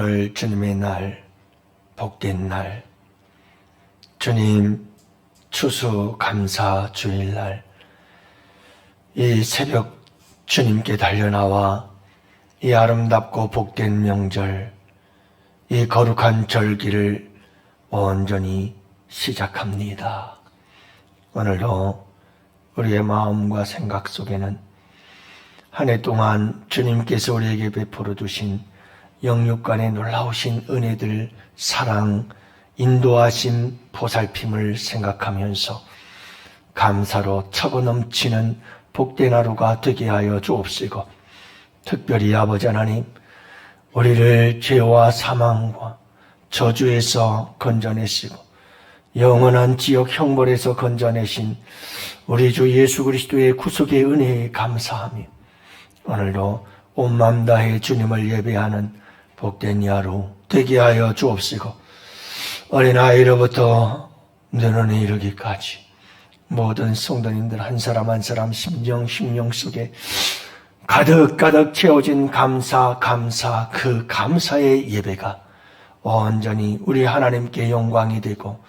오늘 주님의 날, 복된 날, 주님 추수감사 주일날, 이 새벽 주님께 달려나와 이 아름답고 복된 명절, 이 거룩한 절기를 온전히 시작합니다. 오늘도 우리의 마음과 생각 속에는 한 해 동안 주님께서 우리에게 베풀어 주신 영육간의 놀라우신 은혜들, 사랑, 인도하심, 보살핌을 생각하면서 감사로 차고 넘치는 복된 하루가 되게 하여 주옵시고, 특별히 아버지 하나님, 우리를 죄와 사망과 저주에서 건져내시고 영원한 지옥 형벌에서 건져내신 우리 주 예수 그리스도의 구속의 은혜에 감사하며, 오늘도 온 마음 다해 주님을 예배하는 복된 하루 되게 하여 주옵시고, 어린아이로부터 노년에 이르기까지 모든 성도님들 한 사람 한 사람 심령 속에 가득가득 채워진 감사, 그 감사의 예배가 온전히 우리 하나님께 영광이 되고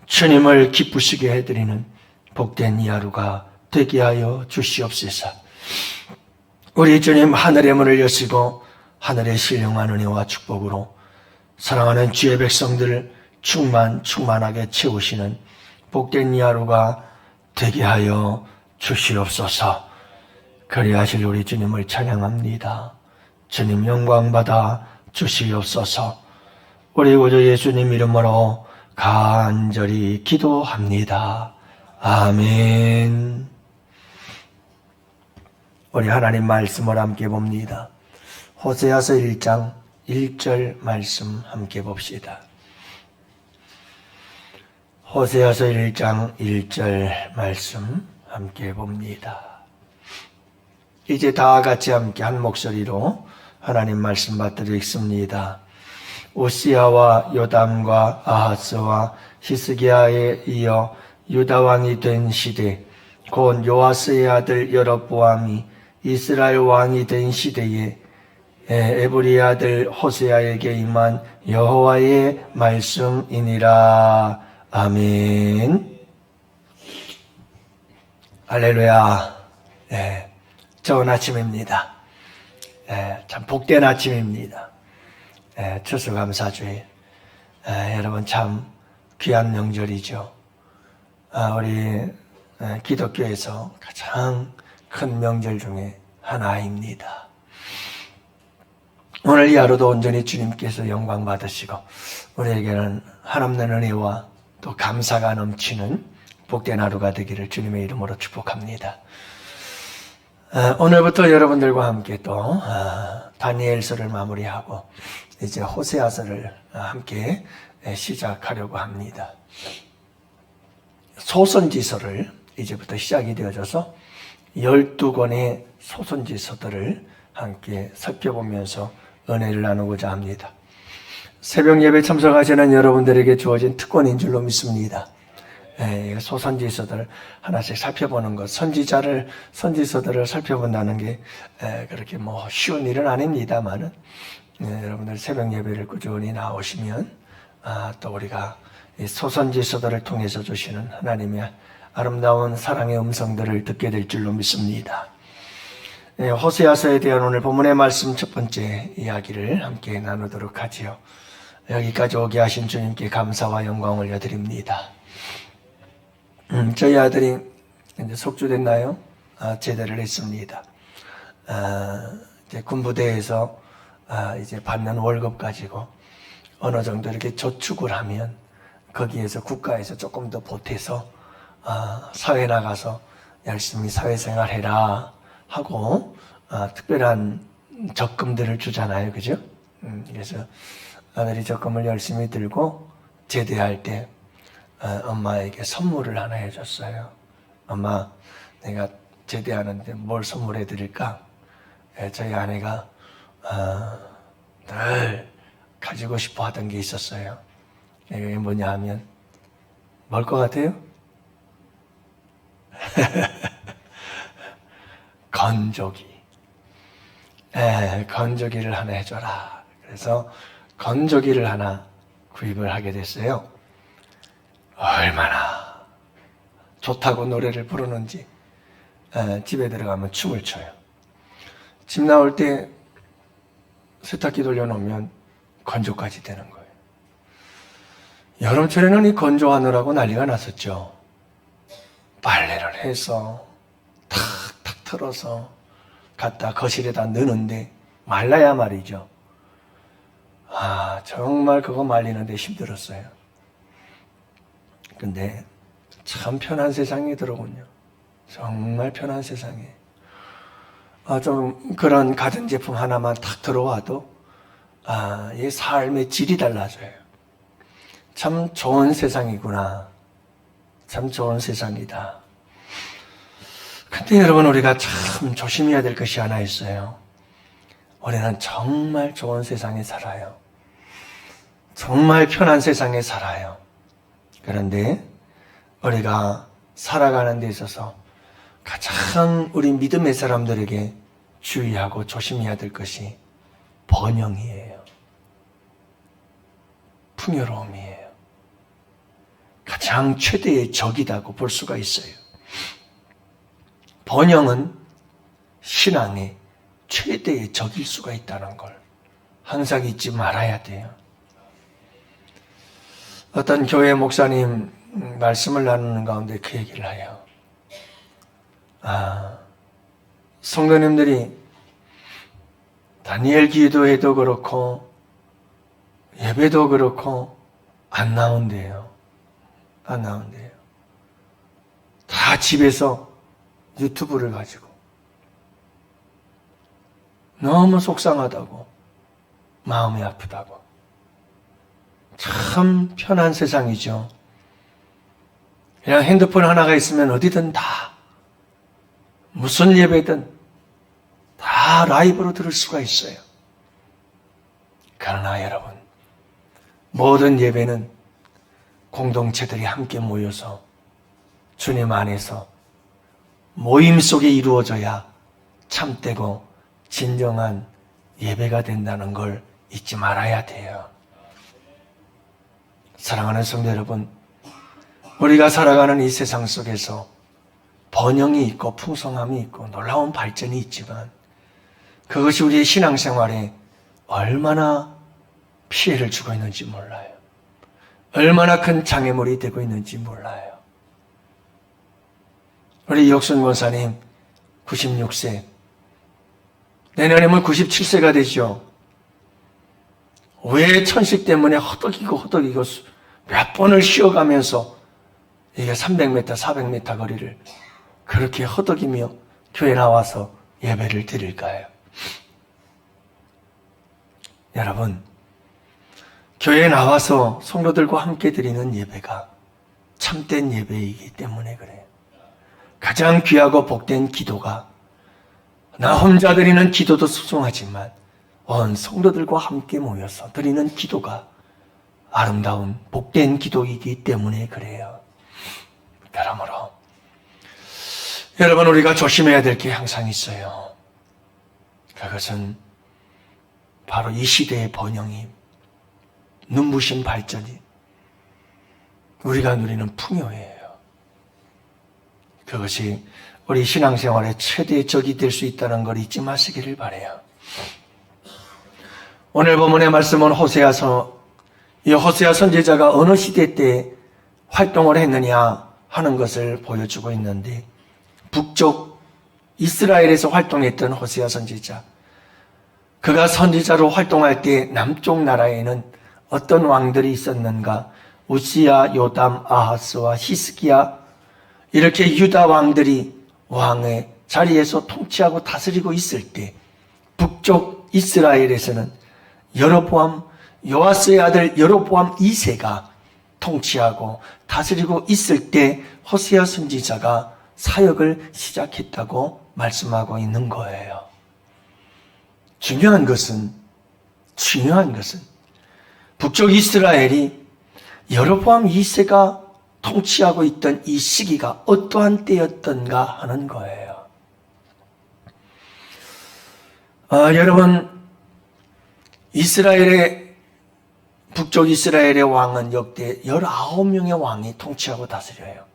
주님을 기쁘시게 해드리는 복된 이 하루가 되게 하여 주시옵소서. 우리 주님 하늘의 문을 여시고 하늘의 신령한 은혜와 축복으로 사랑하는 주의 백성들을 충만하게 채우시는 복된 이 하루가 되게 하여 주시옵소서. 그리하실 우리 주님을 찬양합니다. 주님 영광받아 주시옵소서. 우리 구주 예수님 이름으로 간절히 기도합니다. 아멘. 우리 하나님 말씀을 함께 봅니다. 호세아서 1장 1절 말씀 함께 봅시다. 호세아서 1장 1절 말씀 함께 봅니다. 이제 다 같이 함께 한 목소리로 하나님 말씀 받들어 읽습니다. 우시야와 요담과 아하스와 히스기야에 이어 유다 왕이 된 시대, 곧 요아스의 아들 여로보암이 이스라엘 왕이 된 시대에 에브리의 아들 호세아에게 임한 여호와의 말씀이니라. 아멘. 할렐루야. 좋은 아침입니다. 참 복된 아침입니다. 추수감사주일. 여러분 참 귀한 명절이죠. 우리 기독교에서 가장 큰 명절 중에 하나입니다. 오늘 이 하루도 온전히 주님께서 영광 받으시고 우리에게는 한없는 은혜와 또 감사가 넘치는 복된 하루가 되기를 주님의 이름으로 축복합니다. 오늘부터 여러분들과 함께 또 다니엘서를 마무리하고 이제 호세아서를 함께 시작하려고 합니다. 소선지서를 이제부터 시작이 되어져서 12권의 소선지서들을 함께 살펴보면서 은혜를 나누고자 합니다. 새벽 예배 참석하시는 여러분들에게 주어진 특권인 줄로 믿습니다. 소선지서들 하나씩 살펴보는 것, 선지서들을 살펴본다는 게 그렇게 쉬운 일은 아닙니다만은 여러분들 새벽 예배를 꾸준히 나오시면 또 우리가 이 소선지서들을 통해서 주시는 하나님의 아름다운 사랑의 음성들을 듣게 될 줄로 믿습니다. 호세아서에 대한 오늘 본문의 말씀 첫 번째 이야기를 함께 나누도록 하지요. 여기까지 오게 하신 주님께 감사와 영광을 올려드립니다. 저희 아들이 이제 속주됐나요? 제대를 했습니다. 이제 군부대에서 이제 받는 월급 가지고 어느 정도 이렇게 저축을 하면 거기에서 국가에서 조금 더 보태서 사회 나가서 열심히 사회생활 해라 하고 특별한 적금들을 주잖아요. 그죠? 그래서 아들이 적금을 열심히 들고 제대할 때 엄마에게 선물을 하나 해줬어요. 엄마, 내가 제대하는데 뭘 선물해 드릴까? 저희 아내가 늘 가지고 싶어 하던 게 있었어요. 이게 뭐냐 하면 뭘 것 같아요? 건조기. 건조기를 하나 해줘라. 그래서 건조기를 하나 구입을 하게 됐어요. 얼마나 좋다고 노래를 부르는지 집에 들어가면 춤을 춰요. 집 나올 때 세탁기 돌려놓으면 건조까지 되는 거예요. 여름철에는 이 건조하느라고 난리가 났었죠. 빨래를 해서 탁탁 털어서 갖다 거실에다 넣는데 말라야 말이죠. 정말 그거 말리는데 힘들었어요. 근데 참 편한 세상이더로군요. 정말 편한 세상에. 좀 그런 가전제품 하나만 탁 들어와도 이 삶의 질이 달라져요. 참 좋은 세상이구나. 참 좋은 세상이다. 근데 여러분, 우리가 참 조심해야 될 것이 하나 있어요. 우리는 정말 좋은 세상에 살아요. 정말 편한 세상에 살아요. 그런데 우리가 살아가는 데 있어서 가장 우리 믿음의 사람들에게 주의하고 조심해야 될 것이 번영이에요. 풍요로움이에요. 가장 최대의 적이라고 볼 수가 있어요. 번영은 신앙의 최대의 적일 수가 있다는 걸 항상 잊지 말아야 돼요. 어떤 교회 목사님 말씀을 나누는 가운데 그 얘기를 해요. 성도님들이 다니엘 기도회도 그렇고 예배도 그렇고 안 나온대요. 안 나온대요. 다 집에서 유튜브를 가지고 너무 속상하다고, 마음이 아프다고. 참 편한 세상이죠. 그냥 핸드폰 하나가 있으면 어디든 다, 무슨 예배든 다 라이브로 들을 수가 있어요. 그러나 여러분, 모든 예배는 공동체들이 함께 모여서 주님 안에서 모임 속에 이루어져야 참되고 진정한 예배가 된다는 걸 잊지 말아야 돼요. 사랑하는 성도 여러분, 우리가 살아가는 이 세상 속에서 번영이 있고 풍성함이 있고 놀라운 발전이 있지만 그것이 우리의 신앙생활에 얼마나 피해를 주고 있는지 몰라요. 얼마나 큰 장애물이 되고 있는지 몰라요. 우리 이혁순 권사님 96세, 내년이면 97세가 되죠. 왜 천식 때문에 허덕이고 몇 번을 쉬어가면서 이게 300m, 400m 거리를 그렇게 허덕이며 교회 나와서 예배를 드릴까요? 여러분, 교회에 나와서 성도들과 함께 드리는 예배가 참된 예배이기 때문에 그래요. 가장 귀하고 복된 기도가, 나 혼자 드리는 기도도 소중하지만 온 성도들과 함께 모여서 드리는 기도가 아름다운 복된 기도이기 때문에 그래요. 그러므로 여러분, 우리가 조심해야 될 게 항상 있어요. 그것은 바로 이 시대의 번영이, 눈부신 발전이, 우리가 누리는 풍요예요. 그것이 우리 신앙생활의 최대의 적이 될 수 있다는 걸 잊지 마시기를 바라요. 오늘 본문의 말씀은 이 호세아 선지자가 어느 시대 때 활동을 했느냐 하는 것을 보여주고 있는데, 북쪽 이스라엘에서 활동했던 호세아 선지자, 그가 선지자로 활동할 때 남쪽 나라에는 어떤 왕들이 있었는가? 우시야, 요담, 아하스와 히스기야, 이렇게 유다 왕들이 왕의 자리에서 통치하고 다스리고 있을 때 북쪽 이스라엘에서는 요아스의 아들 여로보암 2세가 통치하고 다스리고 있을 때 호세아 선지자가 사역을 시작했다고 말씀하고 있는 거예요. 중요한 것은 북쪽 이스라엘이 여로보암 2세가 통치하고 있던 이 시기가 어떠한 때였던가 하는 거예요. 여러분, 이스라엘의 북쪽 이스라엘의 왕은 역대 19명의 왕이 통치하고 다스려요.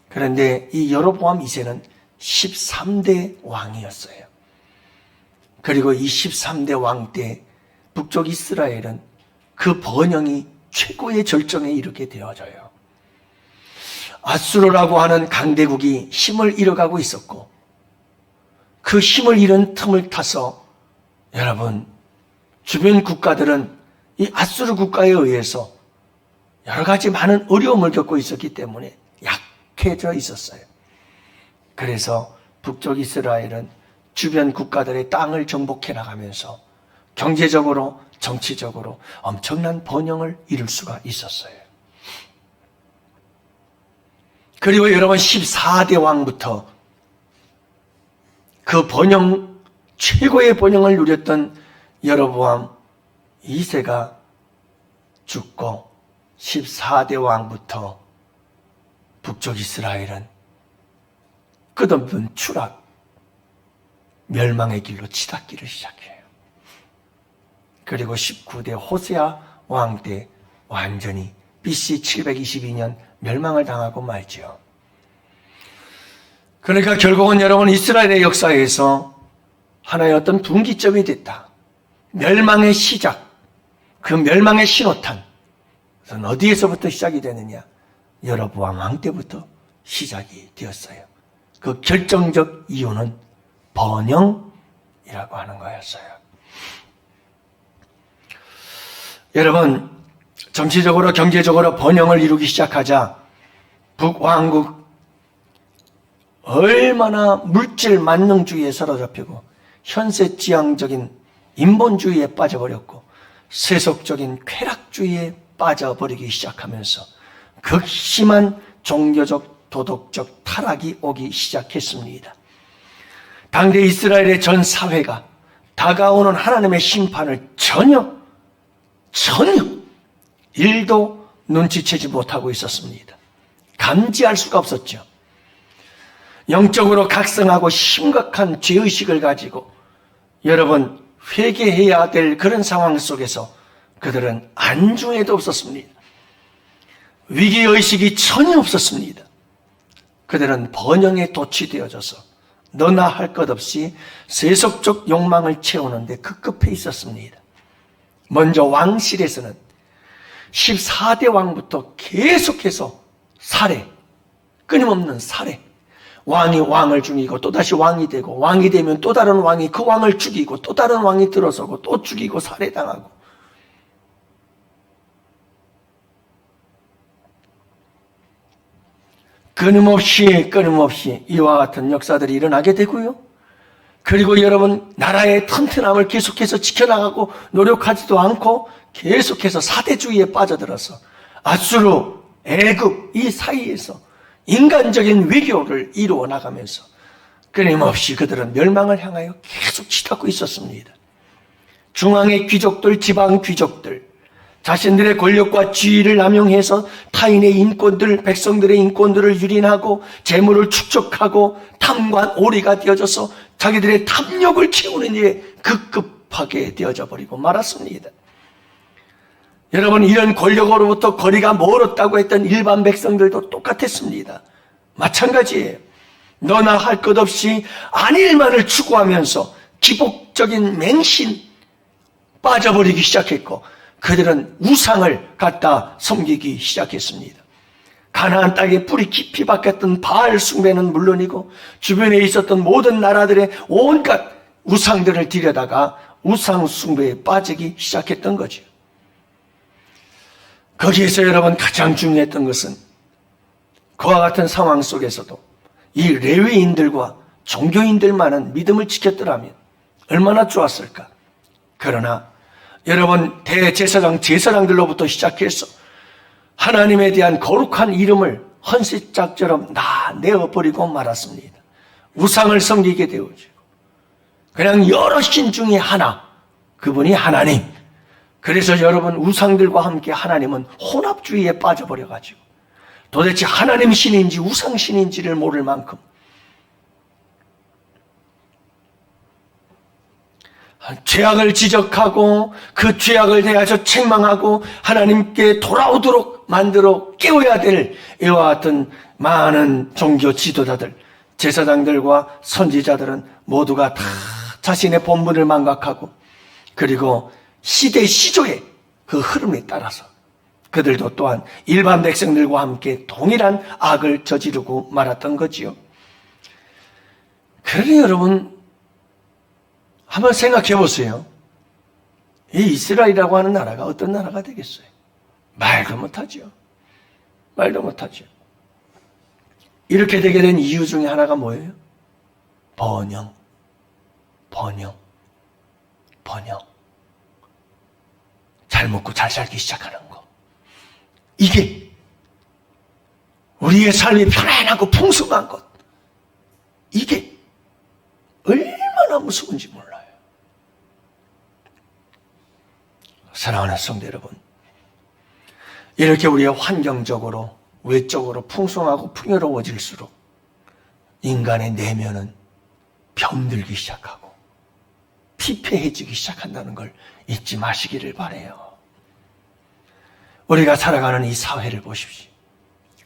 그런데 이 여로보암 2세는 13대 왕이었어요. 그리고 이 13대 왕 때 북쪽 이스라엘은 그 번영이 최고의 절정에 이르게 되어져요. 아수르라고 하는 강대국이 힘을 잃어가고 있었고, 그 힘을 잃은 틈을 타서 여러분, 주변 국가들은 이 아수르 국가에 의해서 여러 가지 많은 어려움을 겪고 있었기 때문에 약해져 있었어요. 그래서 북쪽 이스라엘은 주변 국가들의 땅을 정복해 나가면서 경제적으로, 정치적으로 엄청난 번영을 이룰 수가 있었어요. 그리고 여러분 14대 왕부터 그 번영, 최고의 번영을 누렸던 여로보암 2세가 죽고 14대 왕부터 북쪽 이스라엘은 끝없는 추락, 멸망의 길로 치닫기를 시작해요. 그리고 19대 호세아 왕 때 완전히 BC 722년 멸망을 당하고 말지요. 그러니까 결국은 여러분 이스라엘의 역사에서 하나의 어떤 분기점이 됐다. 멸망의 시작, 그 멸망의 신호탄. 그래서 어디에서부터 시작이 되느냐? 여로보암 왕 때부터 시작이 되었어요. 그 결정적 이유는 번영이라고 하는 거였어요. 여러분, 정치적으로 경제적으로 번영을 이루기 시작하자 북왕국 얼마나 물질 만능주의에 사로잡히고 현세지향적인 인본주의에 빠져버렸고 세속적인 쾌락주의에 빠져버리기 시작하면서 극심한 종교적 도덕적 타락이 오기 시작했습니다. 당대 이스라엘의 전 사회가 다가오는 하나님의 심판을 전혀 1도 눈치채지 못하고 있었습니다. 감지할 수가 없었죠. 영적으로 각성하고 심각한 죄의식을 가지고 여러분 회개해야 될 그런 상황 속에서 그들은 안중에도 없었습니다. 위기의식이 전혀 없었습니다. 그들은 번영에 도취되어져서 너나 할 것 없이 세속적 욕망을 채우는데 급급해 있었습니다. 먼저 왕실에서는 14대 왕부터 계속해서 살해, 끊임없는 살해, 왕이 왕을 죽이고 또다시 왕이 되고 왕이 되면 또 다른 왕이 그 왕을 죽이고 또 다른 왕이 들어서고 또 죽이고 살해당하고 끊임없이 이와 같은 역사들이 일어나게 되고요. 그리고 여러분 나라의 튼튼함을 계속해서 지켜나가고 노력하지도 않고 계속해서 사대주의에 빠져들어서 아수르, 애굽 이 사이에서 인간적인 외교를 이루어 나가면서 끊임없이 그들은 멸망을 향하여 계속 치닫고 있었습니다. 중앙의 귀족들, 지방 귀족들, 자신들의 권력과 지위를 남용해서 타인의 인권들, 백성들의 인권들을 유린하고 재물을 축적하고 탐관 오리가 되어져서 자기들의 탐욕을 채우는 일에 급급하게 되어져 버리고 말았습니다. 여러분 이런 권력으로부터 거리가 멀었다고 했던 일반 백성들도 똑같았습니다. 마찬가지예요. 너나 할 것 없이 안일만을 추구하면서 기복적인 맹신 빠져버리기 시작했고 그들은 우상을 갖다 섬기기 시작했습니다. 가나안 땅에 뿌리 깊이 박혔던 바알 숭배는 물론이고 주변에 있었던 모든 나라들의 온갖 우상들을 들여다가 우상 숭배에 빠지기 시작했던 거죠. 거기에서 여러분 가장 중요했던 것은 그와 같은 상황 속에서도 이 레위인들과 종교인들만은 믿음을 지켰더라면 얼마나 좋았을까. 그러나 여러분 대제사장, 제사장들로부터 시작해서 하나님에 대한 거룩한 이름을 헌시짝처럼 다 내어버리고 말았습니다. 우상을 섬기게 되어지고 그냥 여러 신 중에 하나, 그분이 하나님. 그래서 여러분 우상들과 함께 하나님은 혼합주의에 빠져버려가지고 도대체 하나님 신인지 우상 신인지를 모를 만큼 죄악을 지적하고 그 죄악을 대하여 책망하고 하나님께 돌아오도록 만들어 깨워야 될 이와 같은 많은 종교 지도자들, 제사장들과 선지자들은 모두가 다 자신의 본분을 망각하고 그리고 시대 시조의 그 흐름에 따라서 그들도 또한 일반 백성들과 함께 동일한 악을 저지르고 말았던 거지요. 그러니 여러분 한번 생각해 보세요. 이 이스라엘이라고 하는 나라가 어떤 나라가 되겠어요? 말도 못하죠. 말도 못하죠. 이렇게 되게 된 이유 중에 하나가 뭐예요? 번영. 잘 먹고 잘 살기 시작하는 거. 이게 우리의 삶이 편안하고 풍성한 것. 이게 얼마나 무서운지 몰라요. 사랑하는 성도 여러분, 이렇게 우리의 환경적으로 외적으로 풍성하고 풍요로워질수록 인간의 내면은 병들기 시작하고 피폐해지기 시작한다는 걸 잊지 마시기를 바라요. 우리가 살아가는 이 사회를 보십시오.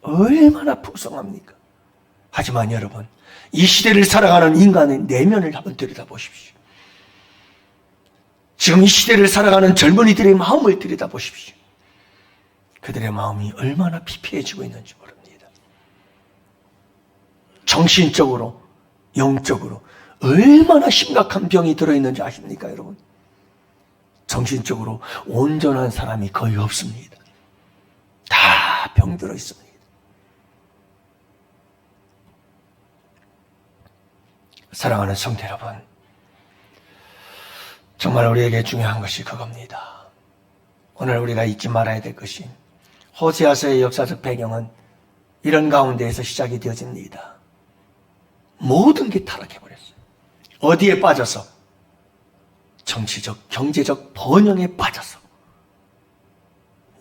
얼마나 풍성합니까? 하지만 여러분, 이 시대를 살아가는 인간의 내면을 한번 들여다보십시오. 지금 이 시대를 살아가는 젊은이들의 마음을 들여다보십시오. 그들의 마음이 얼마나 피폐해지고 있는지 모릅니다. 정신적으로, 영적으로 얼마나 심각한 병이 들어있는지 아십니까, 여러분? 정신적으로 온전한 사람이 거의 없습니다. 다 병들어 있습니다. 사랑하는 성도 여러분, 정말 우리에게 중요한 것이 그겁니다. 오늘 우리가 잊지 말아야 될 것이 호세아서의 역사적 배경은 이런 가운데에서 시작이 되어집니다. 모든 게 타락해버렸어요. 어디에 빠져서? 정치적, 경제적 번영에 빠져서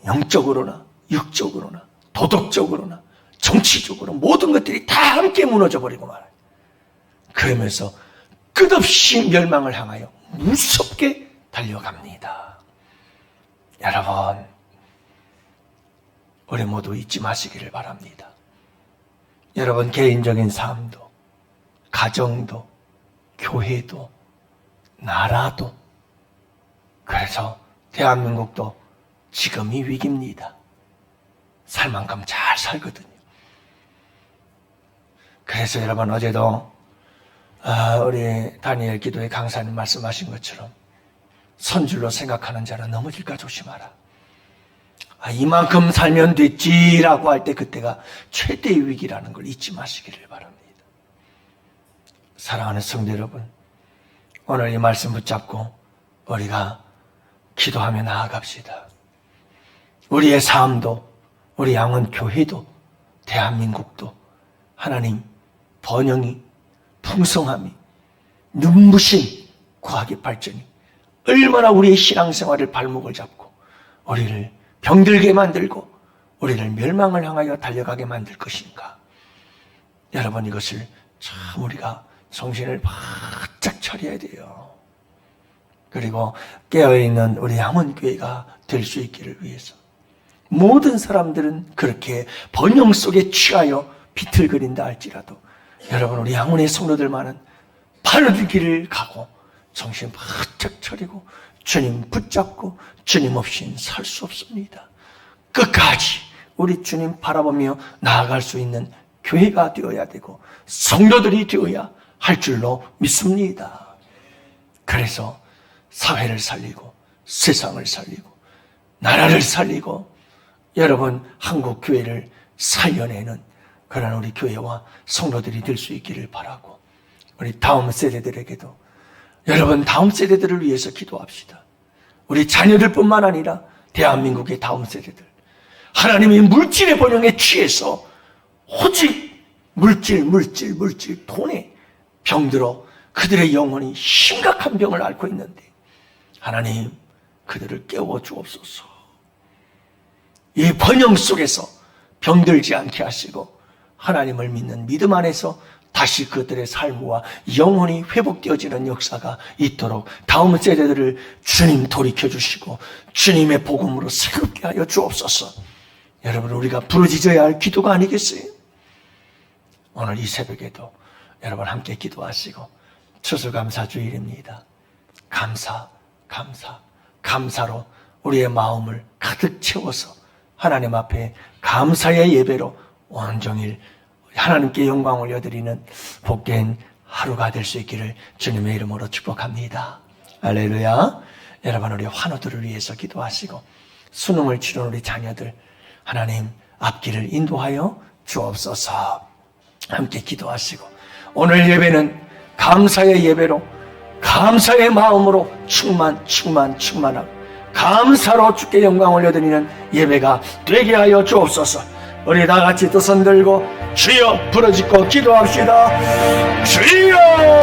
영적으로나 육적으로나 도덕적으로나 정치적으로 모든 것들이 다 함께 무너져 버리고 말아요. 그러면서 끝없이 멸망을 향하여 무섭게 달려갑니다. 여러분, 우리 모두 잊지 마시기를 바랍니다. 여러분 개인적인 삶도, 가정도, 교회도, 나라도, 그래서 대한민국도 지금이 위기입니다. 살 만큼 잘 살거든요. 그래서 여러분 어제도 우리 다니엘 기도회 강사님 말씀하신 것처럼 선줄로 생각하는 자는 넘어질까 조심하라. 이만큼 살면 됐지라고 할 때 그때가 최대의 위기라는 걸 잊지 마시기를 바랍니다. 사랑하는 성도 여러분, 오늘 이 말씀 붙잡고 우리가 기도하며 나아갑시다. 우리의 삶도, 우리 양원 교회도, 대한민국도 하나님 번영이, 풍성함이, 눈부신 과학의 발전이 얼마나 우리의 신앙생활을 발목을 잡고 우리를 병들게 만들고 우리를 멸망을 향하여 달려가게 만들 것인가. 여러분, 이것을 참 우리가 정신을 바짝 차려야 돼요. 그리고 깨어있는 우리 양원교회가 될 수 있기를 위해서 모든 사람들은 그렇게 번영 속에 취하여 비틀거린다 할지라도 여러분, 우리 양원의 성도들만은 바른 길을 가고 정신 바짝 차리고 주님 붙잡고 주님 없이는 살 수 없습니다. 끝까지 우리 주님 바라보며 나아갈 수 있는 교회가 되어야 되고 성도들이 되어야 할 줄로 믿습니다. 그래서 사회를 살리고 세상을 살리고 나라를 살리고 여러분 한국 교회를 살려내는 그런 우리 교회와 성도들이 될 수 있기를 바라고 우리 다음 세대들에게도 여러분 다음 세대들을 위해서 기도합시다. 우리 자녀들뿐만 아니라 대한민국의 다음 세대들, 하나님이 물질의 번영에 취해서 오직 물질 돈에 병들어 그들의 영혼이 심각한 병을 앓고 있는데 하나님 그들을 깨워 주옵소서. 이 번영 속에서 병들지 않게 하시고 하나님을 믿는 믿음 안에서 다시 그들의 삶과 영혼이 회복되어지는 역사가 있도록 다음 세대들을 주님 돌이켜주시고 주님의 복음으로 새롭게 하여 주옵소서. 여러분, 우리가 부르짖어야 할 기도가 아니겠어요? 오늘 이 새벽에도 여러분 함께 기도하시고, 추수감사주일입니다. 감사로 우리의 마음을 가득 채워서 하나님 앞에 감사의 예배로 온종일 하나님께 영광 올려드리는 복된 하루가 될 수 있기를 주님의 이름으로 축복합니다. 할렐루야. 여러분, 우리 환우들을 위해서 기도하시고, 수능을 치르는 우리 자녀들 하나님 앞길을 인도하여 주옵소서. 함께 기도하시고, 오늘 예배는 감사의 예배로, 감사의 마음으로 충만하고 감사로 주께 영광 올려드리는 예배가 되게 하여 주옵소서. 우리 다 같이 두 손 들고 주여 부르짖고 기도합시다. 주여!